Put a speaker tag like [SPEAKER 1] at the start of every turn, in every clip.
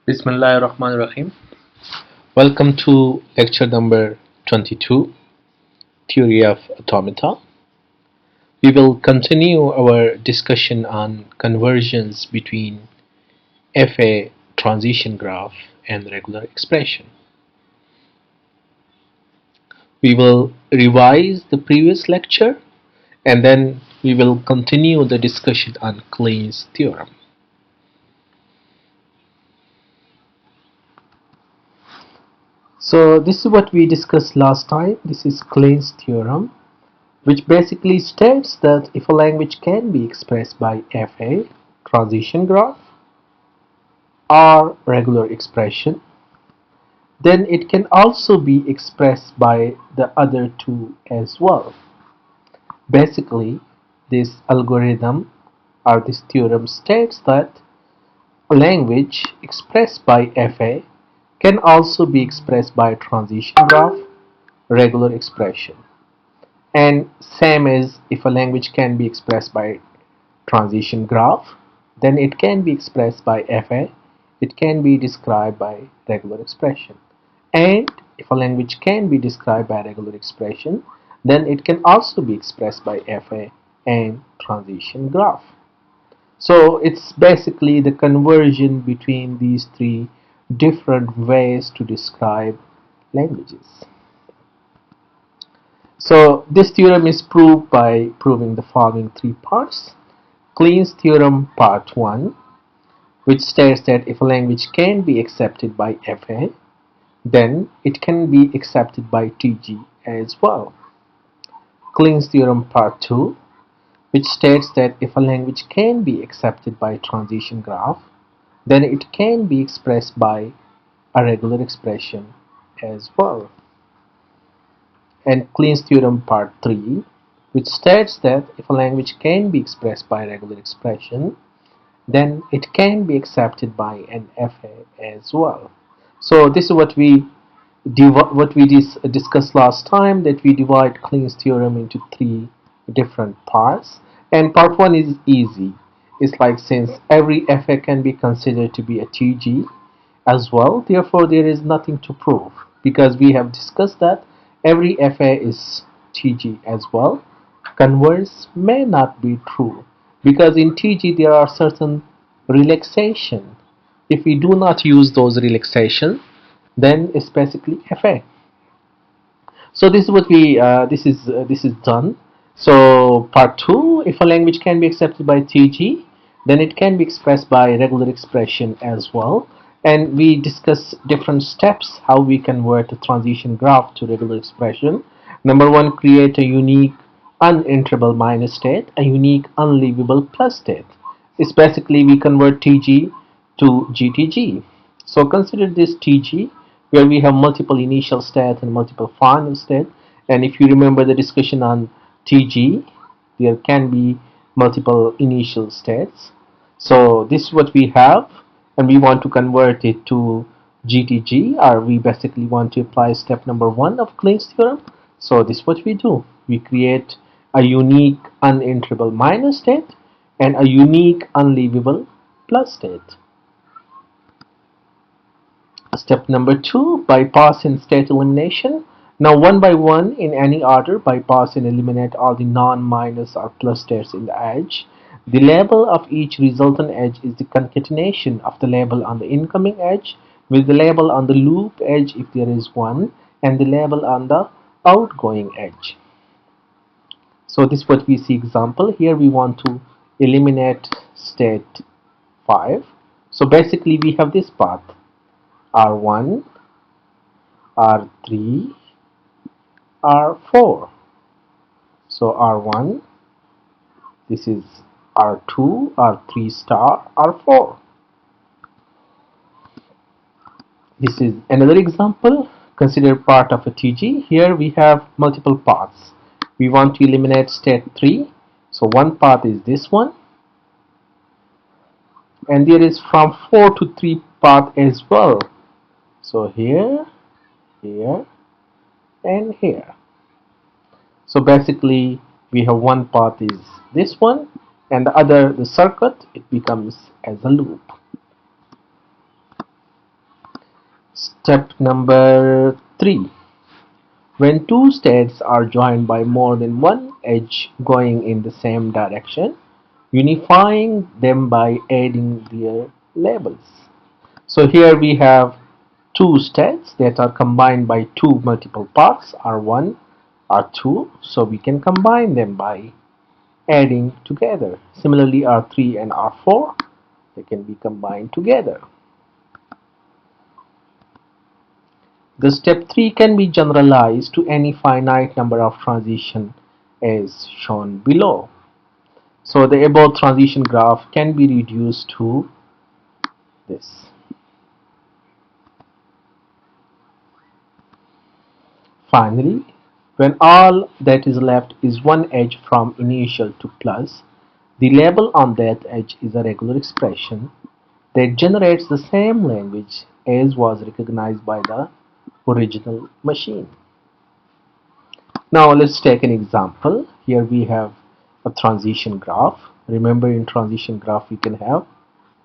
[SPEAKER 1] Bismillahirrahmanirrahim. Welcome to lecture number 22, Theory of Automata. We will continue our discussion on conversions between FA transition graph and regular expression. We will revise the previous lecture and then we will continue the discussion on Klein's theorem. So this is what we discussed last time. This is Klein's theorem, which basically states that if a language can be expressed by FA, transition graph, or regular expression, then it can also be expressed by the other two as well. Basically, this algorithm or this theorem states that a language expressed by FA can also be expressed by transition graph, regular expression. And same as if a language can be expressed by transition graph, then it can be expressed by FA, it can be described by regular expression. And if a language can be described by regular expression, then it can also be expressed by FA and transition graph. So it's basically the conversion between these three different ways to describe languages. So this theorem is proved by proving the following three parts. Klein's theorem part 1, which states that if a language can be accepted by FA, then it can be accepted by TG as well. Klein's theorem part 2, which states that if a language can be accepted by transition graph, then it can be expressed by a regular expression as well. And Klein's theorem part 3, which states that if a language can be expressed by regular expression, then it can be accepted by an FA as well. So this is what we discussed last time, that we divide Klein's theorem into three different parts. And part 1 is easy. It's like, since every FA can be considered to be a TG as well, therefore there is nothing to prove, because we have discussed that every FA is TG as well. Converse may not be true, because in TG there are certain relaxation. If we do not use those relaxation, then it's basically FA. So this is what we this is done. So part 2, if a language can be accepted by TG, then it can be expressed by regular expression as well. And we discuss different steps how we convert a transition graph to regular expression. Number 1, create a unique uninterable minus state, a unique unleavable plus state. It's basically we convert TG to GTG. So consider this TG, where we have multiple initial state and multiple final state. And if you remember the discussion on TG, there can be multiple initial states. So this is what we have, and we want to convert it to GTG, or we basically want to apply step number 1 of Klein's theorem. So this is what we do. We create a unique uninterable minus state and a unique unleavable plus state. Step number 2, bypass and state elimination. Now one by one, in any order, bypass and eliminate all the non, minus or plus states in the edge. The label of each resultant edge is the concatenation of the label on the incoming edge with the label on the loop edge if there is one, and the label on the outgoing edge. So this is what we see example. Here we want to eliminate state 5. So basically we have this path R1, R3, R4. So R1, this is R2, R3 star, R4. This is another example. Consider part of a TG. Here we have multiple paths. We want to eliminate state 3. So one path is this one. And there is from 4 to 3 path as well. So here, here, and here. So basically we have one path is this one, and the other, the circuit, it becomes as a loop. Step number 3. When two states are joined by more than one edge going in the same direction, unifying them by adding their labels. So here we have two states that are combined by two multiple paths, R1, R2. So we can combine them by adding together. Similarly, R3 and R4, they can be combined together. The step 3 can be generalized to any finite number of transitions as shown below. So the above transition graph can be reduced to this. Finally, when all that is left is one edge from initial to plus, the label on that edge is a regular expression that generates the same language as was recognized by the original machine. Now let's take an example. Here we have a transition graph. Remember, in transition graph we can have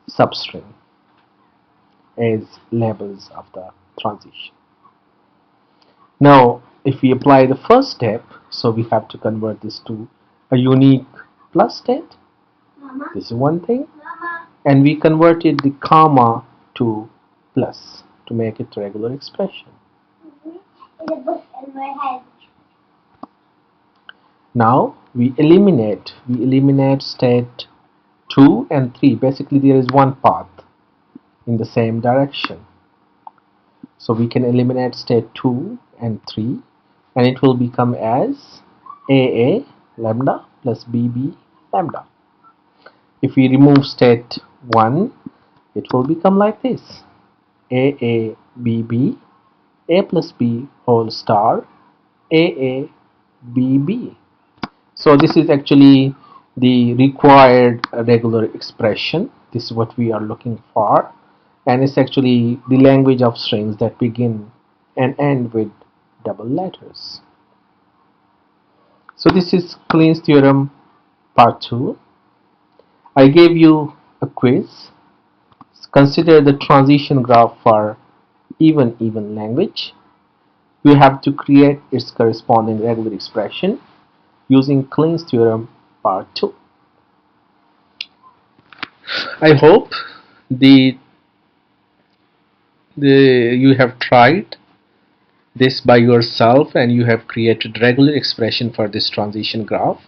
[SPEAKER 1] substring as labels of the transition. Now if we apply the first step, so we have to convert this to a unique plus state. This is one thing. And we converted the comma to plus to make it a regular expression. Now we eliminate state 2 and 3. Basically there is one path in the same direction. So we can eliminate state 2 and 3 and it will become as AA lambda plus BB lambda. If we remove state 1, it will become like this: AA BB A plus B whole star AA BB. So this is actually the required regular expression. This is what we are looking for, and it's actually the language of strings that begin and end with double letters. So this is Kleen's theorem part 2. I gave you a quiz. Consider the transition graph for even language. You have to create its corresponding regular expression using Kleen's theorem part 2. I hope you have tried this by yourself and you have created regular expression for this transition graph.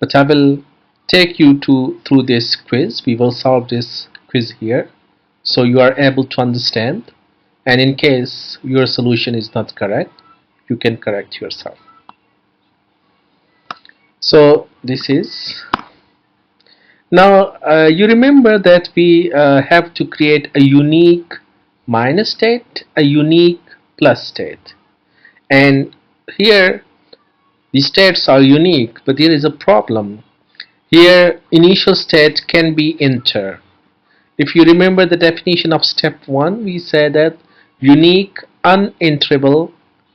[SPEAKER 1] But I will take you through this quiz. We will solve this quiz here so you are able to understand, and in case your solution is not correct, you can correct yourself. So this is now you remember that we have to create a unique minus state, a unique plus state, and here the states are unique, but there is a problem. Here initial state can be enter. If you remember the definition of step 1, we said that unique unenterable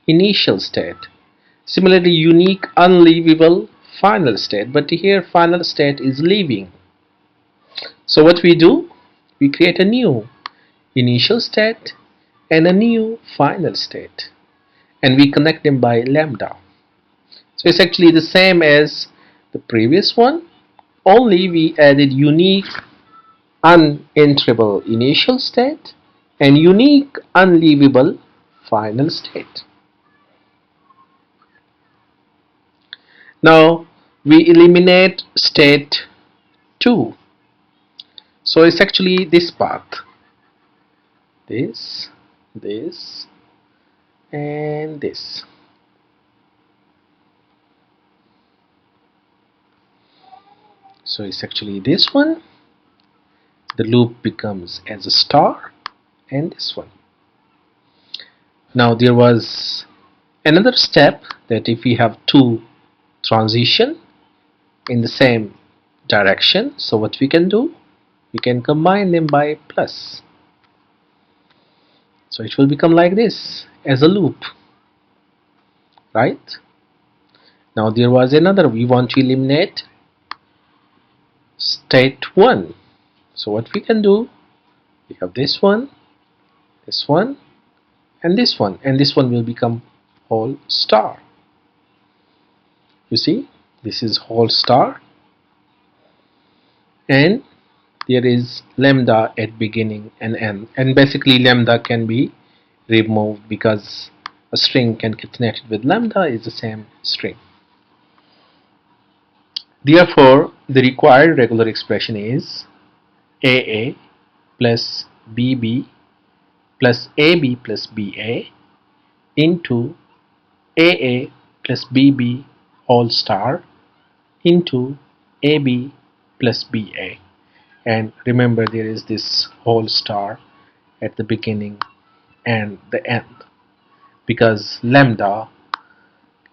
[SPEAKER 1] initial state. Similarly, unique unleavable final state, but here final state is leaving. So what we do, we create a new initial state and a new final state, and we connect them by lambda. So it's actually the same as the previous one, only we added unique unenterable initial state and unique unleavable final state. Now we eliminate state 2. So it's actually this path, this, and this. So it's actually this one. The loop becomes as a star, and this one. Now there was another step that if we have two transition in the same direction, so what we can do, we can combine them by plus. So it will become like this as a loop, right? Now there was another, we want to eliminate state 1. So what we can do, we have this one, and this one will become whole star. You see, this is whole star, and there is lambda at beginning and end, and basically lambda can be removed because a string concatenated with lambda is the same string. Therefore, the required regular expression is AA plus BB plus AB plus BA into AA plus BB whole star into AB plus BA. And remember, there is this whole star at the beginning and the end, because lambda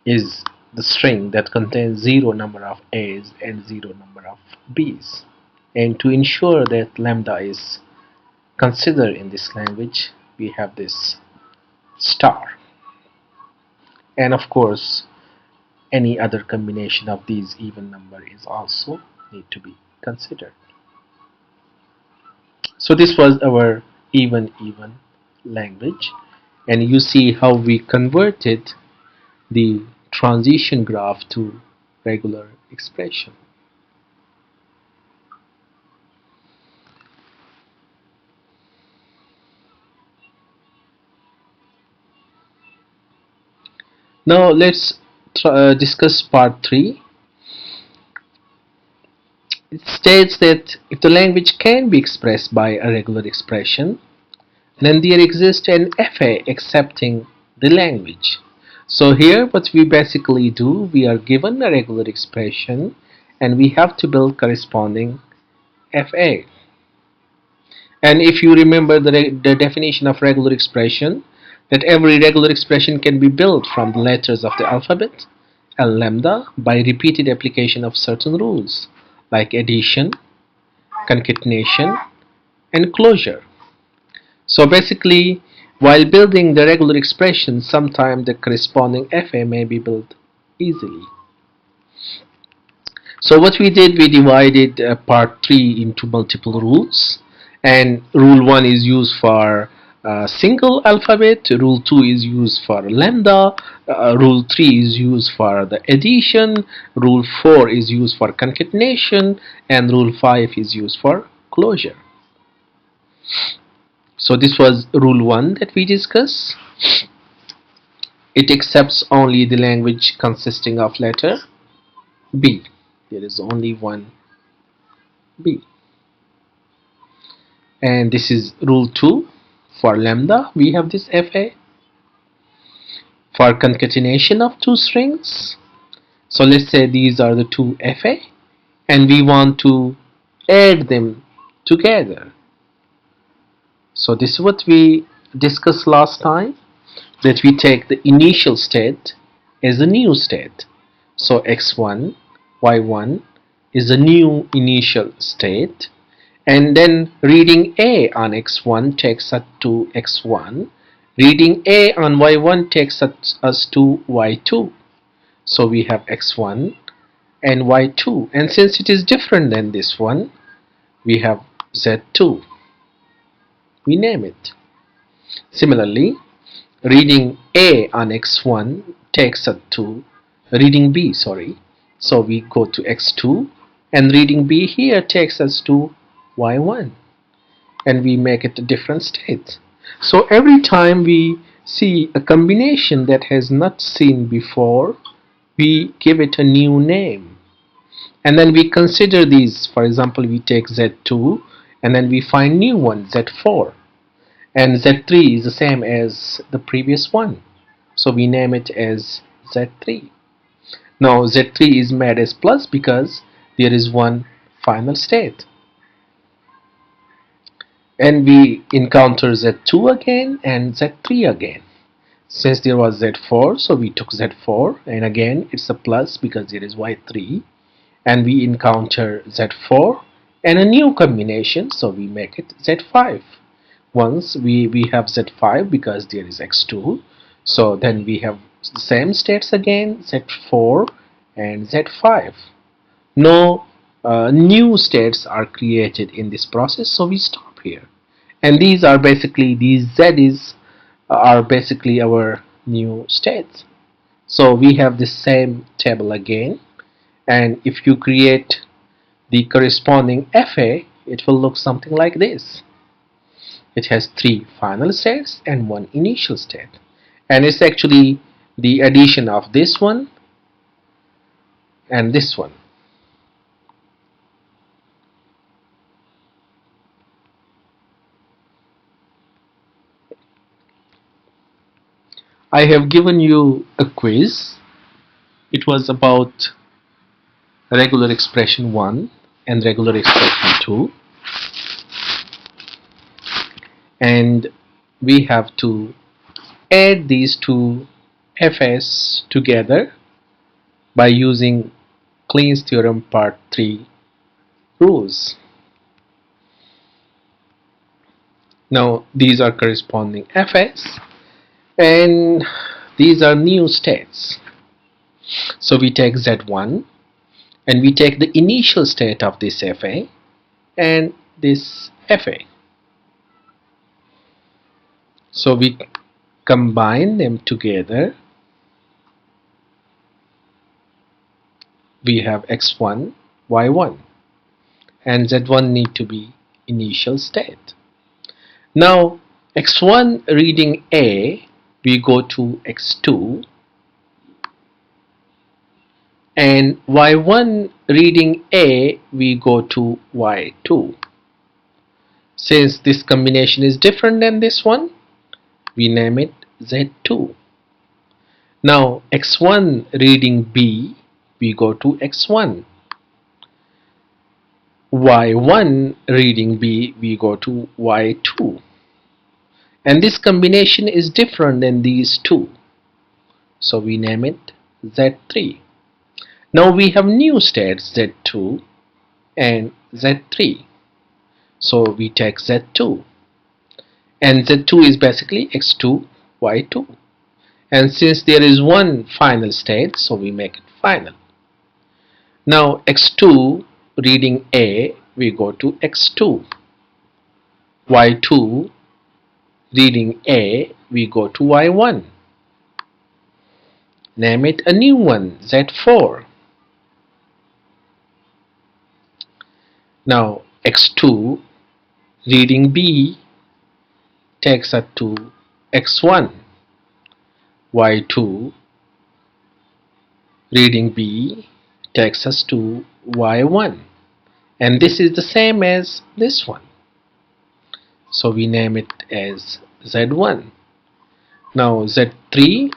[SPEAKER 1] is the string that contains zero number of A's and zero number of B's. And to ensure that lambda is considered in this language, we have this star. And of course, any other combination of these even number is also need to be considered. So this was our even language, and you see how we converted the transition graph to regular expression. Now let's discuss part 3. It states that if the language can be expressed by a regular expression, then there exists an FA accepting the language. So here what we basically do, we are given a regular expression and we have to build corresponding FA. And if you remember the definition of regular expression, that every regular expression can be built from the letters of the alphabet and lambda by repeated application of certain rules like addition, concatenation, and closure. So basically, while building the regular expression, sometimes the corresponding FA may be built easily. So what we did, we divided part 3 into multiple rules, and rule 1 is used for single alphabet, rule 2 is used for lambda, rule 3 is used for the addition, rule 4 is used for concatenation, and rule 5 is used for closure. So this was rule 1 that we discussed. It accepts only the language consisting of letter B. There is only one B. And this is rule 2. For lambda, we have this FA. For concatenation of two strings, so let's say these are the two FA, and we want to add them together. So this is what we discussed last time, that we take the initial state as a new state. So x1, y1 is a new initial state, and then reading A on x1 takes us to x1, reading A on y1 takes us to y2. So we have x1 and y2, and since it is different than this one, we have z2. We name it. Similarly, reading A on x1 takes us to reading B, so we go to x2, and reading B here takes us to y1, and we make it a different state. So every time we see a combination that has not seen before, we give it a new name, and then we consider these. For example, we take z2 and then we find new one, z4, and z3 is the same as the previous one, so we name it as z3. Now z3 is made as plus because there is one final state, and we encounter z2 again and z3 again. Since there was z4, so we took z4, and again it's a plus because there is y3, and we encounter z4 and a new combination, so we make it z5. Once we have z5 because there is x2, so then we have the same states again, z4 and z5. No new states are created in this process, so we stop here. And these are basically, these z is are basically our new states. So we have the same table again, and if you create the corresponding FA, it will look something like this. It has three final states and one initial state, and it's actually the addition of this one and this one. I have given you a quiz. It was about regular expression 1 and regular expression 2, and we have to add these two FS together by using Kleen's theorem part 3 rules. Now these are corresponding FS and these are new states. So we take Z1 and we take the initial state of this FA and this FA. So we combine them together. We have X1, Y1, and Z1 need to be initial state. Now X1 reading A, we go to X2, and Y1 reading A, we go to Y2. Since this combination is different than this one, we name it Z2. Now X1 reading B, we go to X1. Y1 reading B, we go to Y2. And this combination is different than these two, so we name it Z3. Now we have new states Z2 and Z3, so we take Z2, and Z2 is basically X2, Y2, and since there is one final state, so we make it final. Now X2 reading A, we go to X2. Y2 reading A, we go to Y1. Name it a new one, Z4. Now X2 reading B takes us to X1. Y2 reading B takes us to Y1. And this is the same as this one, so we name it as Z1. Now Z3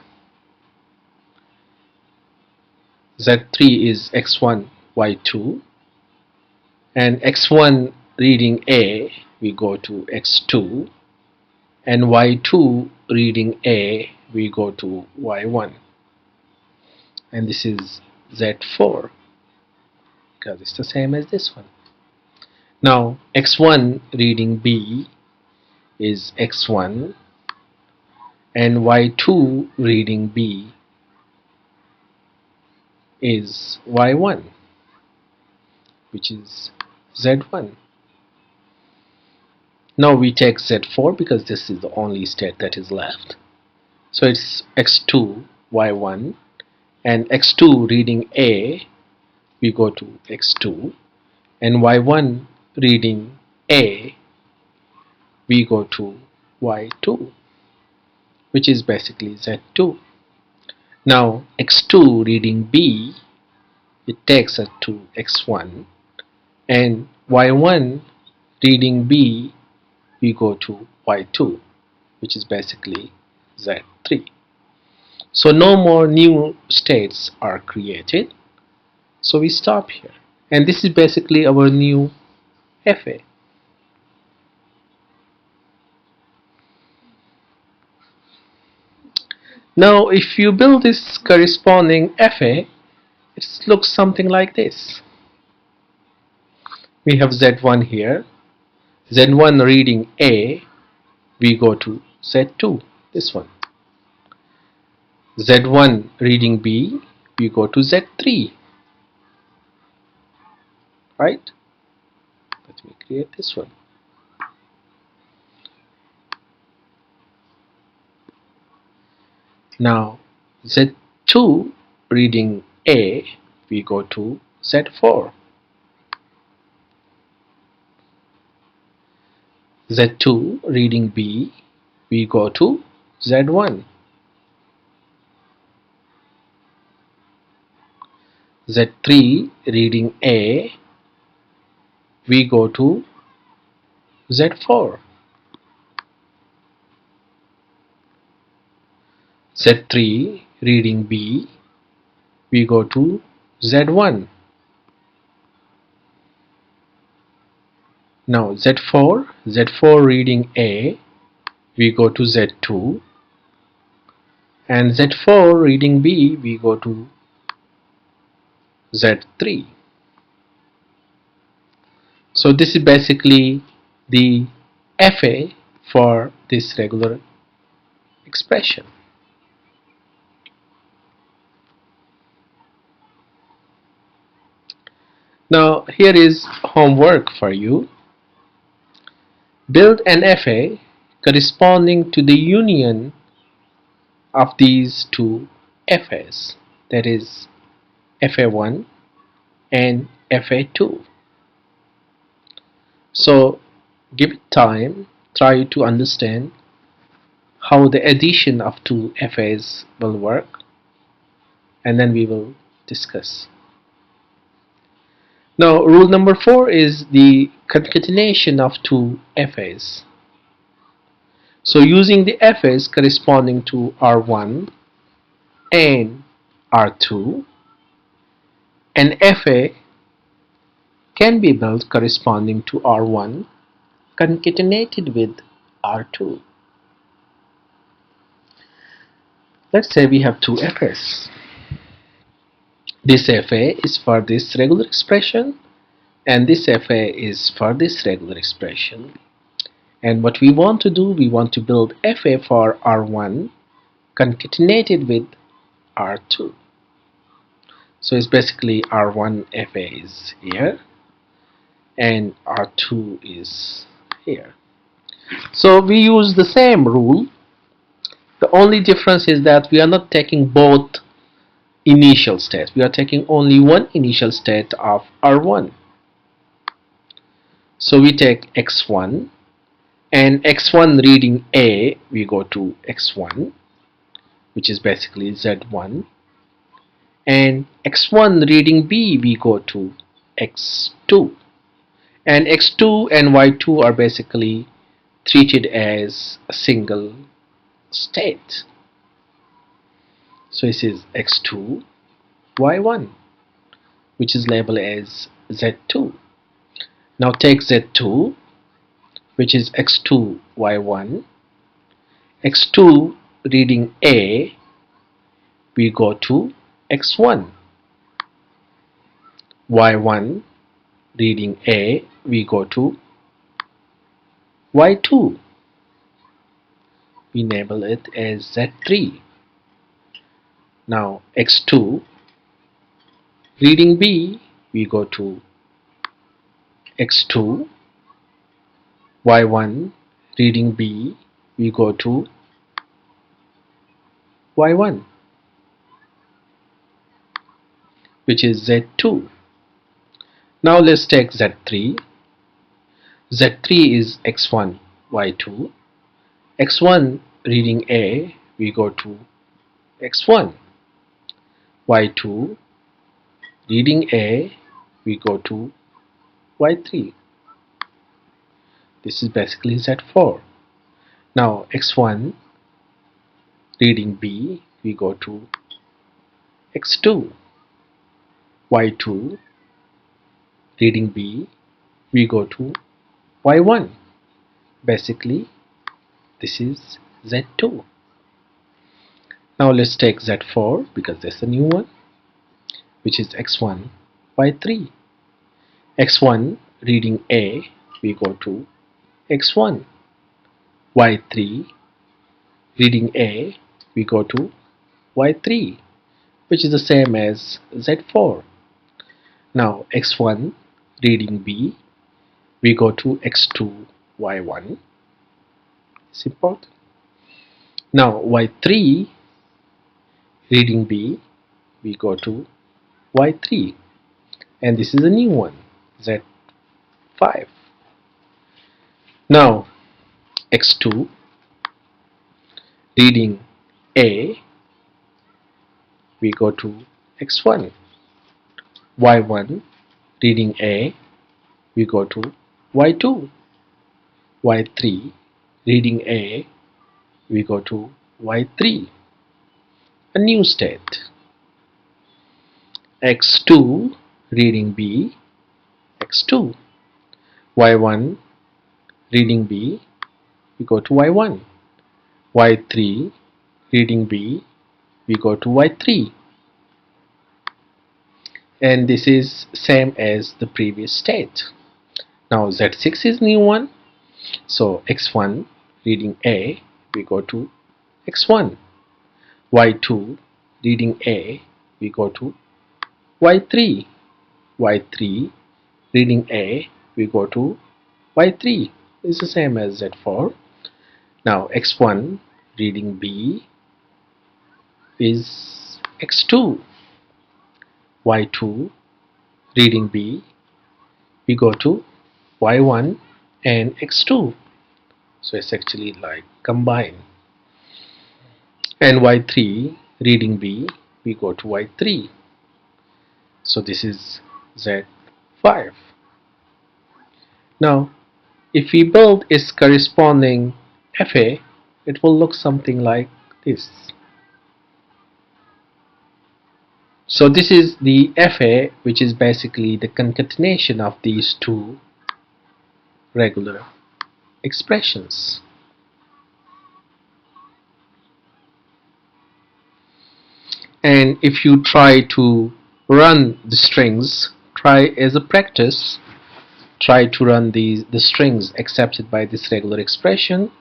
[SPEAKER 1] is X1, Y2, and X1 reading A, we go to X2, and Y2 reading A, we go to Y1, and this is Z4 because it's the same as this one. Now X1 reading B is X1, and Y2 reading B is Y1, which is Z1. Now we take Z4 because this is the only state that is left. So it's X2, Y1, and X2 reading A, we go to X2, and Y1 reading A, we go to Y2, which is basically Z2. Now X2 reading B, it takes us to X1, and Y1 reading B, we go to Y2, which is basically Z3. So no more new states are created, so we stop here, and this is basically our new FA. Now if you build this corresponding FA, it looks something like this. We have Z1 here, Z1 reading A, we go to Z2, this one. Z1 reading B, we go to Z3, right? Let me create this one. Now Z2 reading A, we go to Z4. Z2 reading B, we go to Z1. Z3 reading A, we go to Z4. Z3 reading B, we go to Z1. Now Z4 reading A, we go to Z2, and Z4 reading B, we go to Z3. So this is basically the FA for this regular expression. Now here is homework for you. Build an FA corresponding to the union of these two FAs, that is FA1 and FA2. So give it time, try to understand how the addition of two FAs will work, and then we will discuss. Now rule number 4 is the concatenation of two FAs. So using the FAs corresponding to R1 and R2, an FA can be built corresponding to R1 concatenated with R2. Let's say we have two FAs. This FA is for this regular expression, and this FA is for this regular expression. And what we want to do, we want to build FA for R1 concatenated with R2. So it's basically R1 FA is here and R2 is here. So we use the same rule. The only difference is that we are not taking both initial states. We are taking only one initial state of R1. So we take X1, and X1 reading A, we go to X1, which is basically Z1, and X1 reading B, we go to X2, and X2 and Y2 are basically treated as a single state. So this is X2 Y1, which is labeled as Z2. Now take Z2, which is X2 Y1, X2 reading A, we go to X1, Y1 reading A, we go to Y2. We label it as Z3. Now X2 reading B, we go to X2, Y1 reading B, we go to Y1, which is Z2. Now let's take Z3. Z3 is X1, Y2. X1 reading A, we go to X1. Y2 reading A, we go to Y3. This is basically Z4. Now X1 reading B, we go to X2. Y2 reading B, we go to Y1. Basically this is Z2. Now let's take Z4 because that's the new one, which is X1 Y3. X1 reading A, we go to X1. Y3 reading A, we go to Y3, which is the same as Z4. Now X1 reading B, we go to X2 Y1. It's important. Now Y3 reading B, we go to Y3, and this is a new one, Z5. Now X2, reading A, we go to X1. Y1, reading A, we go to Y2. Y3, reading A, we go to Y3. A new state. X2, reading B, X2. Y1, reading B, we go to Y1. Y3, reading B, we go to Y3. And this is same as the previous state. Now Z6 is new one. So X1, reading A, we go to X1. Y2, reading A, we go to Y3. Y3, reading A, we go to Y3. It's the same as Z4. Now X1, reading B, is X2. Y2, reading B, we go to Y1 and X2. So it's actually like combine. And Y3, reading B, we go to Y3. So this is Z5. Now if we build its corresponding FA, it will look something like this. So this is the FA, which is basically the concatenation of these two regular expressions. And if you try to run the strings, try as a practice, try to run the strings accepted by this regular expression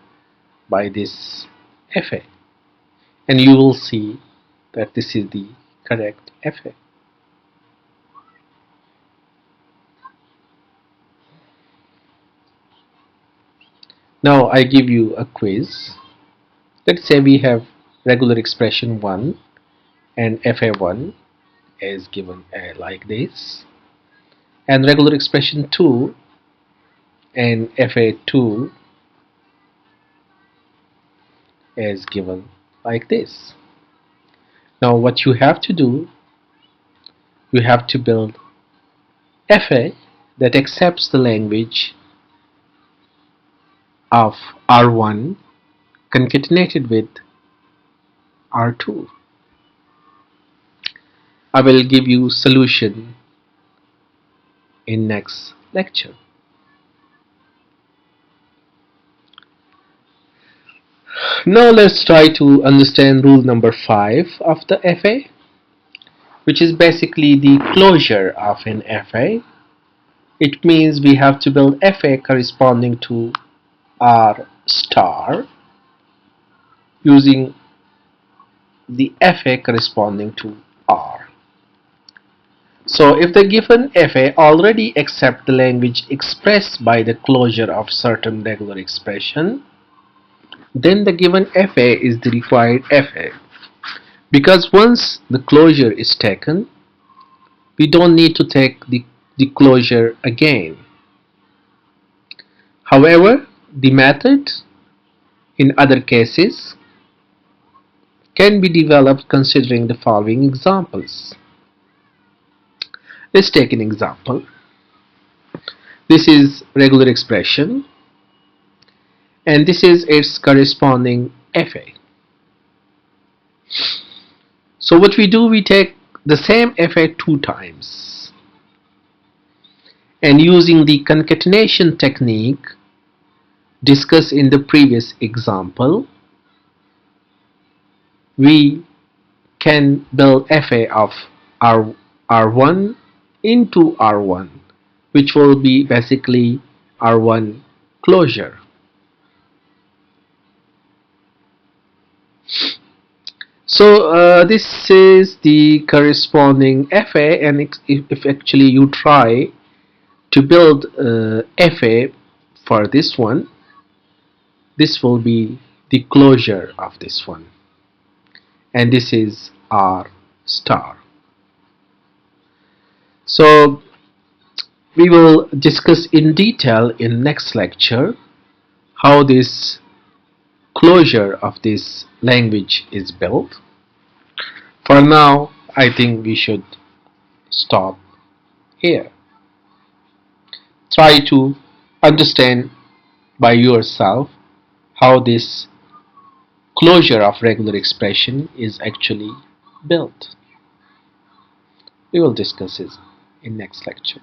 [SPEAKER 1] by this FA, and you will see that this is the correct FA. Now I give you a quiz. Let's say we have regular expression 1 and FA1 is given like this, and regular expression 2 and FA2 is given like this. Now what you have to do, you have to build FA that accepts the language of R1 concatenated with R2. I will give you solution in next lecture. Now let's try to understand rule number 5 of the FA, which is basically the closure of an FA. It means we have to build FA corresponding to R star using the FA corresponding to R. So if the given FA already accepts the language expressed by the closure of certain regular expression, then the given FA is the required FA. Because once the closure is taken, we don't need to take the closure again. However, the method in other cases can be developed considering the following examples. Let's take an example. This is regular expression and this is its corresponding FA. So what we do, we take the same FA 2 times, and using the concatenation technique discussed in the previous example, we can build FA of R1 into R1, which will be basically R1 closure. So this is the corresponding FA, and if actually you try to build FA for this one, this will be the closure of this one, and this is R star. So we will discuss in detail in next lecture how this closure of this language is built. For now, I think we should stop here. Try to understand by yourself how this closure of regular expression is actually built. We will discuss it in next lecture.